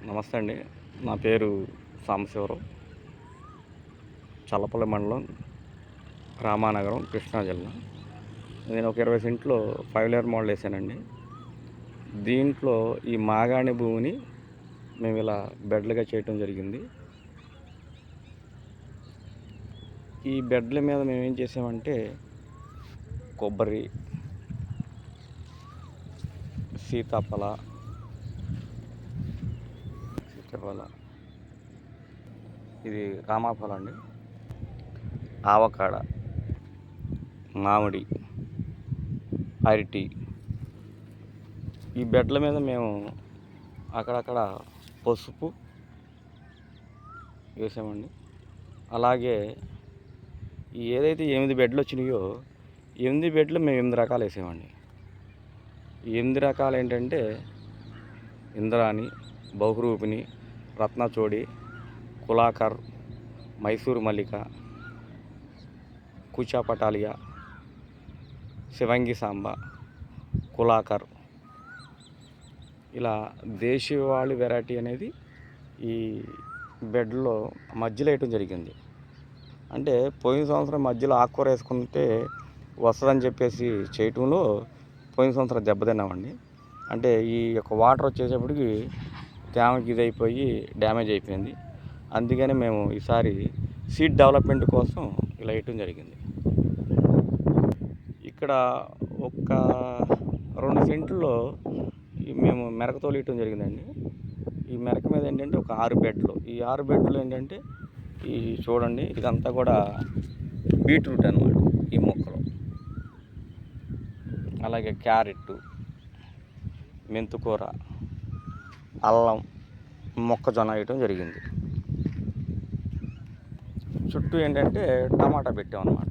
నమస్తే అండి. నా పేరు సాంబశివరావు. చల్లపల్లి మండలం, రామానగరం, కృష్ణా జిల్లా. నేను ఒక 20 సెంట్లో 5 లేయర్ మోడల్ వేసానండి. దీంట్లో ఈ మాగాణి భూమిని మేము ఇలా బెడ్లుగా చేయటం జరిగింది. ఈ బెడ్ల మీద మేము ఏం చేసామంటే కొబ్బరి, సీతాఫల, ఇది రామాఫలం అండి, ఆవకాడ, మామిడి, అరటి, ఈ బెడ్ల మీద మేము అక్కడక్కడ పసుపు వేసామండి. అలాగే ఏదైతే 8 బెడ్లు వచ్చినాయో 8 బెడ్లు మేము 8 రకాలు వేసామండి. ఈ 8 రకాలు ఏంటంటే ఇంద్రాణి, బహురూపిణి, రత్నచోడి, కులాకర్, మైసూరు మల్లిక, కూచా పటాలియా, శివంగి సాంబ, కులాకర్, ఇలా దేశీవాళి వెరైటీ అనేది ఈ బెడ్లో మధ్యలో వేయటం జరిగింది. అంటే పోయిన సంవత్సరం మధ్యలో ఆకుకూర వేసుకుంటే వస్తుందని చెప్పేసి చేయటంలో పోయిన సంవత్సరం దెబ్బతిన్నామండి. అంటే ఈ యొక్క వాటర్ వచ్చేటప్పటికి తేమకి ఇదైపోయి డ్యామేజ్ అయిపోయింది. అందుకని మేము ఈసారి సీడ్ డెవలప్మెంట్ కోసం ఇలా వేయటం జరిగింది. ఇక్కడ ఒక 2 సెంట్లో మేము మెరక తోలియటం జరిగిందండి. ఈ మెరక మీద ఏంటంటే ఒక 6 బెడ్లు. ఈ 6 బెడ్లు ఏంటంటే ఈ చూడండి, ఇదంతా కూడా బీట్రూట్ అన్నమాట. ఈ మొక్కలు అలాగే క్యారెట్, మెంతుకూర, అల్లం, మొక్కజొన్న వేయటం జరిగింది. చుట్టూ ఏంటంటే టమాటా పెట్టామన్నమాట.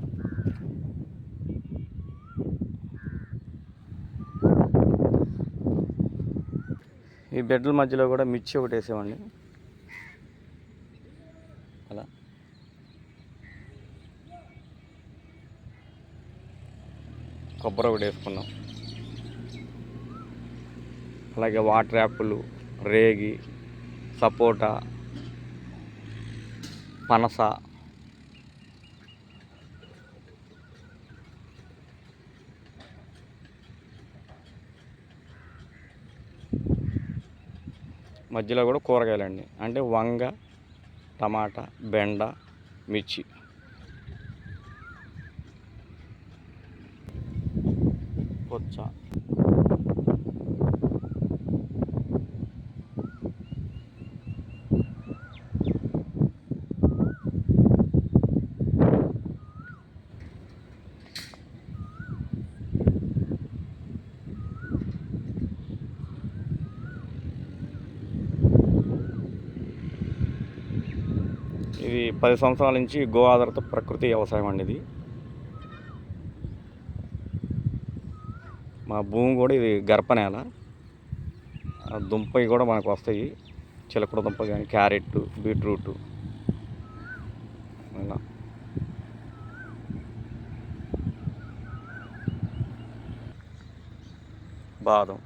ఈ బెడ్ల మధ్యలో కూడా మిర్చి ఒకటి వేసామండి. అలా కొబ్బరి ఒకటి వేసుకున్నాం. అలాగే వాటర్ యాపిల్, రేగి, సపోటా, పనస, మధ్యలో కూడా కూరగాయలండి. అంటే వంగ, టమాటా, బెండ, మిర్చి. కొచ్చ, ఇది 10 సంవత్సరాల నుంచి గో ఆధారిత ప్రకృతి వ్యవసాయం అండి. ఇది మా భూమి కూడా ఇది గర్భనేల. దుంప కూడా మనకు వస్తాయి. చిలకడ దుంప కానీ, క్యారెట్, బీట్రూట్, ఇలా బాదం.